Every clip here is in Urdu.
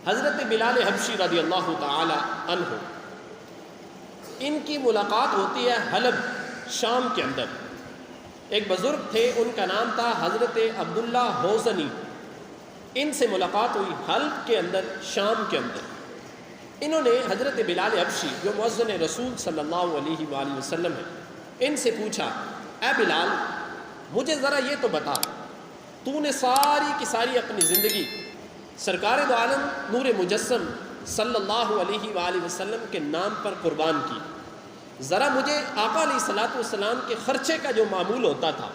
حضرت بلال حبشی رضی اللہ تعالی عنہ، ان کی ملاقات ہوتی ہے حلب شام کے اندر۔ ایک بزرگ تھے، ان کا نام تھا حضرت عبداللہ حوزنی، ان سے ملاقات ہوئی حلب کے اندر، شام کے اندر۔ انہوں نے حضرت بلال حبشی جو مؤذن رسول صلی اللہ علیہ وآلہ وسلم ہیں، ان سے پوچھا، اے بلال مجھے ذرا یہ تو بتا، تو نے ساری کی ساری اپنی زندگی سرکار دو عالم نور مجسم صلی اللہ علیہ وآلہ وسلم کے نام پر قربان کی، ذرا مجھے آقا علیہ الصلوۃ والسلام کے خرچے کا جو معمول ہوتا تھا،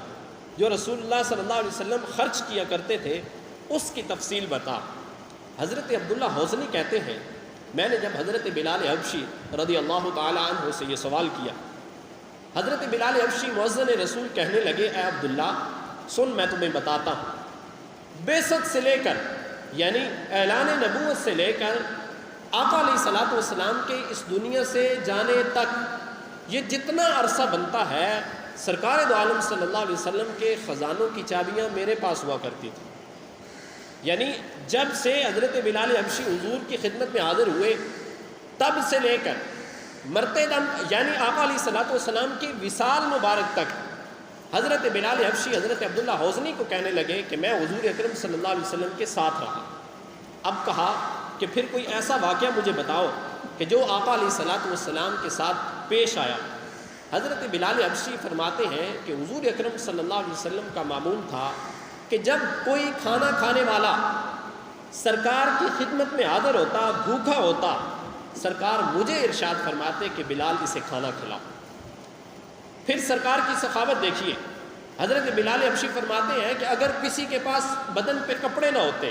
جو رسول اللہ صلی اللہ علیہ وسلم خرچ کیا کرتے تھے، اس کی تفصیل بتا۔ حضرت عبداللہ حوزنی کہتے ہیں، میں نے جب حضرت بلال حبشی رضی اللہ تعالی عنہ سے یہ سوال کیا، حضرت بلال حبشی مؤذن رسول کہنے لگے، اے عبداللہ سن میں تمہیں بتاتا ہوں، بعثت سے لے کر یعنی اعلان نبوت سے لے کر آقا علیہ الصلوۃ والسلام کے اس دنیا سے جانے تک یہ جتنا عرصہ بنتا ہے، سرکار دو عالم صلی اللہ علیہ وسلم کے خزانوں کی چابیاں میرے پاس ہوا کرتی تھی۔ یعنی جب سے حضرت بلال حبشی حضور کی خدمت میں حاضر ہوئے، تب سے لے کر مرتے دم یعنی آقا علیہ الصلوۃ والسلام کی وصال مبارک تک حضرت بلال حبشی حضرت عبداللہ حوزنی کو کہنے لگے کہ میں حضور اکرم صلی اللہ علیہ وسلم کے ساتھ رہا۔ اب کہا کہ پھر کوئی ایسا واقعہ مجھے بتاؤ کہ جو آقا علیہ الصلوۃ والسلام کے ساتھ پیش آیا۔ حضرت بلال حبشی فرماتے ہیں کہ حضور اکرم صلی اللہ علیہ وسلم کا معمول تھا کہ جب کوئی کھانا کھانے والا سرکار کی خدمت میں حاضر ہوتا، بھوکا ہوتا، سرکار مجھے ارشاد فرماتے کہ بلال اسے کھانا کھلاؤ۔ پھر سرکار کی سخاوت دیکھیے، حضرت بلال حبشی فرماتے ہیں کہ اگر کسی کے پاس بدن پہ کپڑے نہ ہوتے،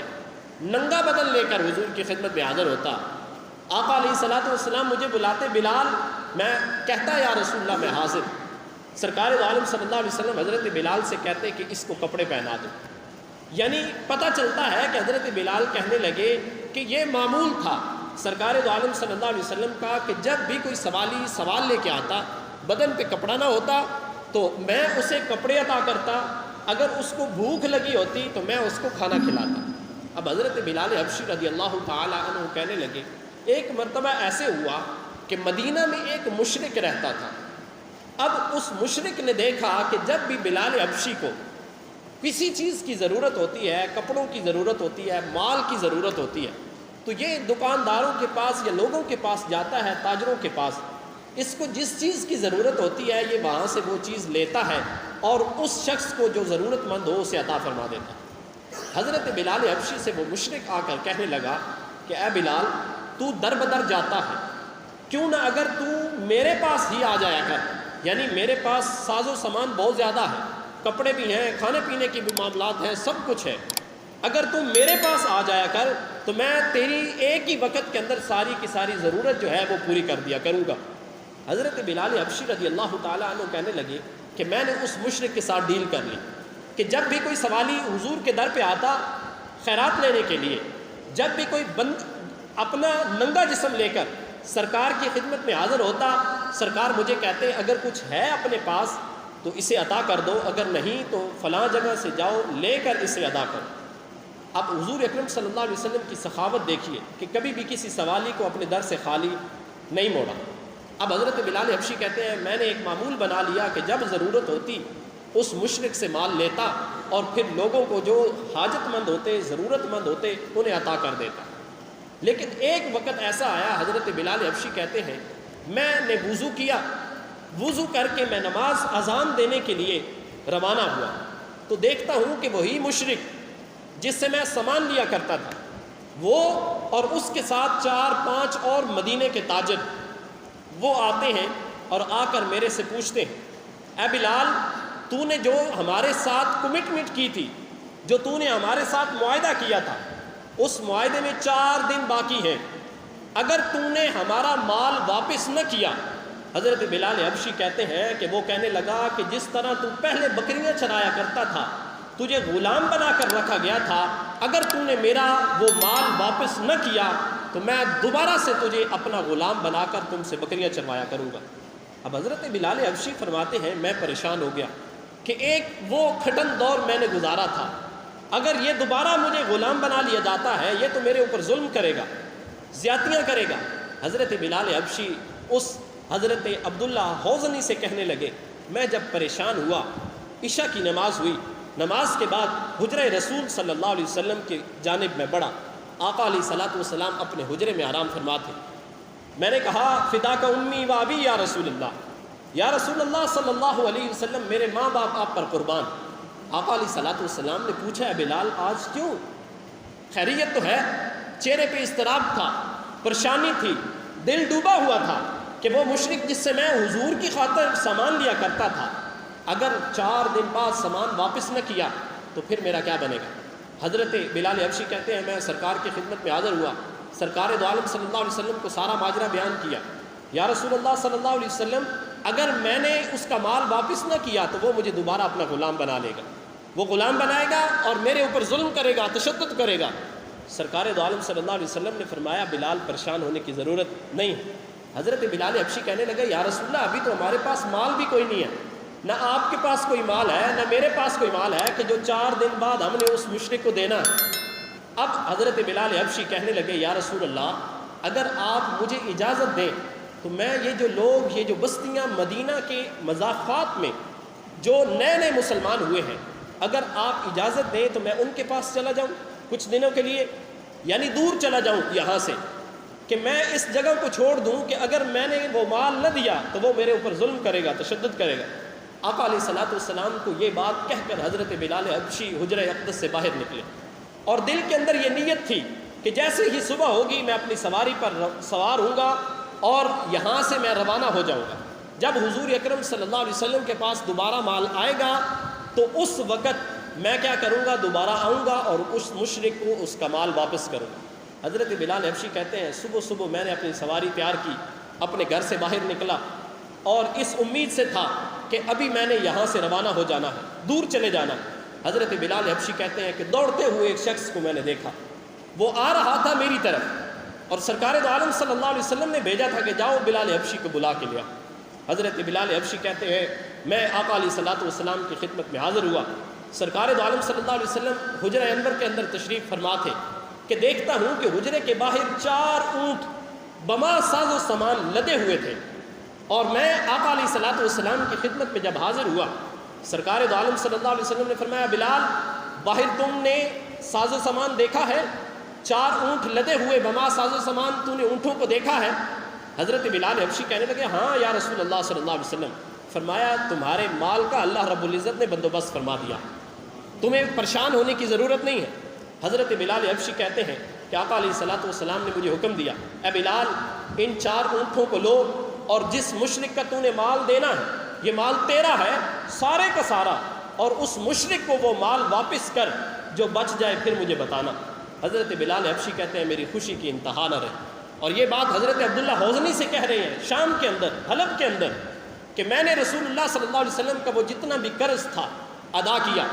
ننگا بدن لے کر حضور کی خدمت میں حاضر ہوتا، آقا علیہ الصلوۃ والسلام مجھے بلاتے، بلال، میں کہتا یا رسول اللہ میں حاضر۔ سرکار دو عالم صلی اللہ علیہ وسلم حضرت بلال سے کہتے کہ اس کو کپڑے پہنا دو۔ یعنی پتہ چلتا ہے کہ حضرت بلال کہنے لگے کہ یہ معمول تھا سرکار دو عالم صلی اللہ علیہ وسلم کا کہ جب بھی کوئی سوالی سوال لے کے آتا، بدن پہ کپڑا نہ ہوتا تو میں اسے کپڑے عطا کرتا، اگر اس کو بھوک لگی ہوتی تو میں اس کو کھانا کھلاتا۔ اب حضرت بلال حبشی رضی اللہ تعالی عنہ کہنے لگے، ایک مرتبہ ایسے ہوا کہ مدینہ میں ایک مشرک رہتا تھا۔ اب اس مشرک نے دیکھا کہ جب بھی بلال حبشی کو کسی چیز کی ضرورت ہوتی ہے، کپڑوں کی ضرورت ہوتی ہے، مال کی ضرورت ہوتی ہے، تو یہ دکانداروں کے پاس یا لوگوں کے پاس جاتا ہے، تاجروں کے پاس، اس کو جس چیز کی ضرورت ہوتی ہے یہ وہاں سے وہ چیز لیتا ہے اور اس شخص کو جو ضرورت مند ہو اسے عطا فرما دیتا ہے۔ حضرت بلال حبشی سے وہ مشرک آ کر کہنے لگا کہ اے بلال، تو در بدر جاتا ہے، کیوں نہ اگر تو میرے پاس ہی آ جایا کر، یعنی میرے پاس ساز و سامان بہت زیادہ ہے، کپڑے بھی ہیں، کھانے پینے کی بھی معاملات ہیں، سب کچھ ہے، اگر تو میرے پاس آ جایا کر تو میں تیری ایک ہی وقت کے اندر ساری کی ساری ضرورت جو ہے وہ پوری کر دیا کروں گا۔ حضرت بلال حبشی رضی اللہ تعالیٰ عنہ کہنے لگے کہ میں نے اس مشرک کے ساتھ ڈیل کر لی کہ جب بھی کوئی سوالی حضور کے در پہ آتا خیرات لینے کے لیے، جب بھی کوئی بند اپنا ننگا جسم لے کر سرکار کی خدمت میں حاضر ہوتا، سرکار مجھے کہتے اگر کچھ ہے اپنے پاس تو اسے عطا کر دو، اگر نہیں تو فلاں جگہ سے جاؤ لے کر اسے ادا کرو۔ اب حضور اکرم صلی اللہ علیہ وسلم کی سخاوت دیکھیے کہ کبھی بھی کسی سوالی کو اپنے در سے خالی نہیں موڑا۔ اب حضرت بلال حبشی کہتے ہیں میں نے ایک معمول بنا لیا کہ جب ضرورت ہوتی اس مشرک سے مال لیتا اور پھر لوگوں کو جو حاجت مند ہوتے، ضرورت مند ہوتے، انہیں عطا کر دیتا۔ لیکن ایک وقت ایسا آیا، حضرت بلال حبشی کہتے ہیں میں نے وضو کیا، وضو کر کے میں نماز اذان دینے کے لیے روانہ ہوا تو دیکھتا ہوں کہ وہی مشرک جس سے میں سامان لیا کرتا تھا، وہ اور اس کے ساتھ 4-5 اور مدینے کے تاجر وہ آتے ہیں اور آ کر میرے سے پوچھتے ہیں اے بلال، تو نے جو ہمارے ساتھ کمٹمنٹ کی تھی، جو تو نے ہمارے ساتھ معاہدہ کیا تھا، اس معاہدے میں 4 دن باقی ہیں، اگر تو نے ہمارا مال واپس نہ کیا۔ حضرت بلال حبشی کہتے ہیں کہ وہ کہنے لگا کہ جس طرح تو پہلے بکریاں چرایا کرتا تھا، تجھے غلام بنا کر رکھا گیا تھا، اگر تو نے میرا وہ مال واپس نہ کیا تو میں دوبارہ سے تجھے اپنا غلام بنا کر تم سے بکریاں چروایا کروں گا۔ اب حضرت بلال حبشی فرماتے ہیں میں پریشان ہو گیا کہ ایک وہ کھٹن دور میں نے گزارا تھا اگر یہ دوبارہ مجھے غلام بنا لیا جاتا ہے یہ تو میرے اوپر ظلم کرے گا، زیادتیاں کرے گا۔ حضرت بلال حبشی اس حضرت عبداللہ حوزنی سے کہنے لگے، میں جب پریشان ہوا، عشاء کی نماز ہوئی، نماز کے بعد حجرہ رسول صلی اللہ علیہ وسلم کی جانب میں بڑھا، آقا علیہ الصلوۃ والسلام اپنے حجرے میں آرام فرما تھے۔ میں نے کہا فداک امی و ابی یا رسول اللہ، یا رسول اللہ صلی اللہ علیہ وسلم میرے ماں باپ آپ پر قربان۔ آقا علیہ الصلوۃ والسلام نے پوچھا اے بلال آج کیوں؟ خیریت تو ہے؟ چہرے پہ اضطراب تھا، پریشانی تھی، دل ڈوبا ہوا تھا کہ وہ مشرک جس سے میں حضور کی خاطر سامان لیا کرتا تھا، اگر 4 دن بعد سامان واپس نہ کیا تو پھر میرا کیا بنے گا؟ حضرت بلال حبشی کہتے ہیں میں سرکار کی خدمت میں حاضر ہوا، سرکار دو عالم صلی اللہ علیہ وسلم کو سارا ماجرا بیان کیا۔ یا رسول اللہ صلی اللہ علیہ وسلم اگر میں نے اس کا مال واپس نہ کیا تو وہ مجھے دوبارہ اپنا غلام بنا لے گا، وہ غلام بنائے گا اور میرے اوپر ظلم کرے گا، تشدد کرے گا۔ سرکار دو عالم صلی اللہ علیہ وسلم نے فرمایا بلال پریشان ہونے کی ضرورت نہیں۔ حضرت بلال حبشی کہنے لگے یا رسول اللہ ابھی تو ہمارے پاس مال بھی کوئی نہیں ہے، نہ آپ کے پاس کوئی مال ہے نہ میرے پاس کوئی مال ہے کہ جو 4 دن بعد ہم نے اس مشرک کو دینا ہے۔ اب حضرت بلال حبشی کہنے لگے یا رسول اللہ اگر آپ مجھے اجازت دیں تو میں یہ جو لوگ، یہ جو بستیاں مدینہ کے مضافات میں جو نئے نئے مسلمان ہوئے ہیں، اگر آپ اجازت دیں تو میں ان کے پاس چلا جاؤں کچھ دنوں کے لیے، یعنی دور چلا جاؤں یہاں سے، کہ میں اس جگہ کو چھوڑ دوں کہ اگر میں نے وہ مال نہ دیا تو وہ میرے اوپر ظلم کرے گا، تشدد کرے گا۔ آقا علیہ الصلوۃ والسلام کو یہ بات کہہ کر حضرت بلال حبشی حجرہ اقدس سے باہر نکلے، اور دل کے اندر یہ نیت تھی کہ جیسے ہی صبح ہوگی میں اپنی سواری پر سوار ہوں گا اور یہاں سے میں روانہ ہو جاؤں گا۔ جب حضور اکرم صلی اللہ علیہ وسلم کے پاس دوبارہ مال آئے گا تو اس وقت میں کیا کروں گا، دوبارہ آؤں گا اور اس مشرک کو اس کا مال واپس کروں گا۔ حضرت بلال حبشی کہتے ہیں صبح صبح میں نے اپنی سواری تیار کی، اپنے گھر سے باہر نکلا اور اس امید سے تھا کہ ابھی میں نے یہاں سے روانہ ہو جانا ہے، دور چلے جانا ہے۔ حضرت بلال حبشی کہتے ہیں کہ دوڑتے ہوئے ایک شخص کو میں نے دیکھا، وہ آ رہا تھا میری طرف، اور سرکار دو عالم صلی اللہ علیہ وسلم نے بھیجا تھا کہ جاؤ بلال حبشی کو بلا کے لیا۔ حضرت بلال حبشی کہتے ہیں میں آقا علیہ الصلوۃ والسلام کی خدمت میں حاضر ہوا، سرکار دو عالم صلی اللہ علیہ وسلم حجرہ انور کے اندر تشریف فرما تھے کہ دیکھتا ہوں کہ حجرے کے باہر 4 اونٹ بما ساز و سامان لدے ہوئے تھے، اور میں آقا علیہ الصلوۃ والسلام کی خدمت میں جب حاضر ہوا، سرکار دو عالم صلی اللہ علیہ وسلم نے فرمایا بلال باہر تم نے ساز و سامان دیکھا ہے؟ 4 اونٹ لدے ہوئے بما ساز و سامان تو نے اونٹوں کو دیکھا ہے؟ حضرت بلال حبشی کہنے لگے ہاں یا رسول اللہ صلی اللہ علیہ وسلم۔ فرمایا تمہارے مال کا اللہ رب العزت نے بندوبست فرما دیا، تمہیں پریشان ہونے کی ضرورت نہیں ہے۔ حضرت بلال حبشی کہتے ہیں کہ آقا علیہ الصلوۃ والسلام نے مجھے حکم دیا اے بلال ان 4 اونٹوں کو لو اور جس مشرک کا تو نے مال دینا ہے یہ مال تیرا ہے سارے کا سارا، اور اس مشرک کو وہ مال واپس کر، جو بچ جائے پھر مجھے بتانا۔ حضرت بلال حبشی کہتے ہیں میری خوشی کی انتہا نہ رہی، اور یہ بات حضرت عبداللہ حوزنی سے کہہ رہے ہیں شام کے اندر، حلب کے اندر، کہ میں نے رسول اللہ صلی اللہ علیہ وسلم کا وہ جتنا بھی قرض تھا ادا کیا۔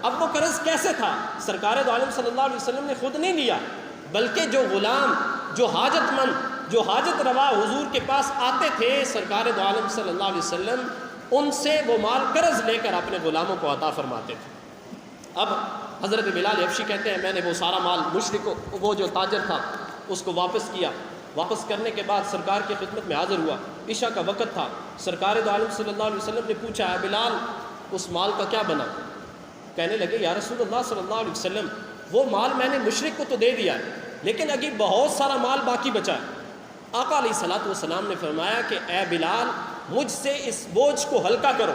اب وہ قرض کیسے تھا؟ سرکار دو عالم صلی اللہ علیہ وسلم نے خود نہیں لیا، بلکہ جو غلام، جو حاجت مند، جو حاجت روا حضور کے پاس آتے تھے سرکار دو عالم صلی اللہ علیہ وسلم ان سے وہ مال قرض لے کر اپنے غلاموں کو عطا فرماتے تھے۔ اب حضرت بلال حبشی کہتے ہیں میں نے وہ سارا مال مشرک کو، وہ جو تاجر تھا اس کو واپس کیا۔ واپس کرنے کے بعد سرکار کی خدمت میں حاضر ہوا، عشاء کا وقت تھا، سرکار دو عالم صلی اللہ علیہ وسلم نے پوچھا اے بلال اس مال کا کیا بنا؟ کہنے لگے یا رسول اللہ صلی اللہ علیہ وسلم وہ مال میں نے مشرک کو تو دے دیا ہے لیکن ابھی بہت سارا مال باقی بچا ہے۔ آقا علیہ الصلوۃ والسلام نے فرمایا کہ اے بلال مجھ سے اس بوجھ کو ہلکا کرو،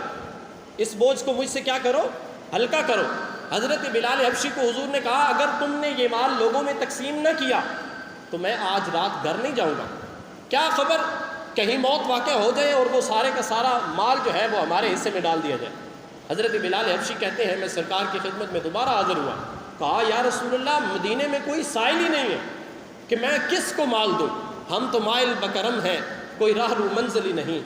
اس بوجھ کو مجھ سے کیا کرو؟ ہلکا کرو۔ حضرت بلال حبشی کو حضور نے کہا اگر تم نے یہ مال لوگوں میں تقسیم نہ کیا تو میں آج رات گھر نہیں جاؤں گا، کیا خبر کہیں موت واقع ہو جائے اور وہ سارے کا سارا مال جو ہے وہ ہمارے حصے میں ڈال دیا جائے۔ حضرت بلال حبشی کہتے ہیں میں سرکار کی خدمت میں دوبارہ حاضر ہوا، کہا یا رسول اللہ مدینے میں کوئی سائل ہی نہیں ہے کہ میں کس کو مال دوں، ہم تو مائل بکرم ہیں، کوئی راہ رو منزل ہی نہیں،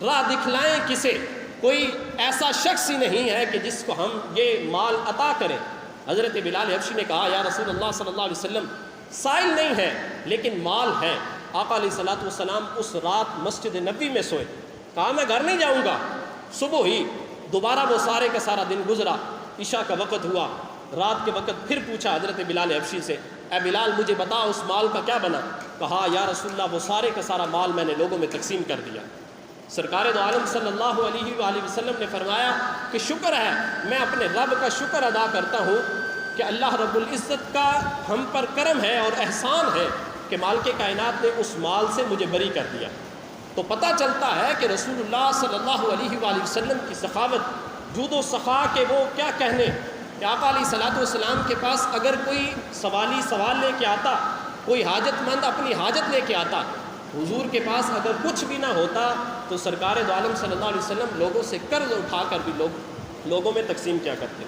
راہ دکھلائیں کسے، کوئی ایسا شخص ہی نہیں ہے کہ جس کو ہم یہ مال عطا کریں۔ حضرت بلال حبشی نے کہا یا رسول اللہ صلی اللہ علیہ وسلم سائل نہیں ہے لیکن مال ہے۔ آقا علیہ الصلوۃ والسلام اس رات مسجد نبوی میں سوئے، کہا میں گھر نہیں جاؤں گا۔ صبح ہی دوبارہ وہ سارے کا سارا دن گزرا، عشاء کا وقت ہوا، رات کے وقت پھر پوچھا حضرت بلال حبشی سے، اے بلال مجھے بتا اس مال کا کیا بنا؟ کہا یا رسول اللہ وہ سارے کا سارا مال میں نے لوگوں میں تقسیم کر دیا۔ سرکار دو عالم صلی اللہ علیہ وآلہ وسلم نے فرمایا کہ شکر ہے، میں اپنے رب کا شکر ادا کرتا ہوں کہ اللہ رب العزت کا ہم پر کرم ہے اور احسان ہے کہ مالک کائنات نے اس مال سے مجھے بری کر دیا۔ تو پتہ چلتا ہے کہ رسول اللہ صلی اللہ علیہ وآلہ وسلم کی سخاوت، جود و سخا کے وہ کیا کہنے کہ آقا علیہ الصلوۃ والسلام کے پاس اگر کوئی سوالی سوال لے کے آتا، کوئی حاجت مند اپنی حاجت لے کے آتا، حضور کے پاس اگر کچھ بھی نہ ہوتا تو سرکار دو عالم صلی اللہ علیہ وسلم لوگوں سے قرض اٹھا کر بھی لوگوں میں تقسیم کیا کرتے۔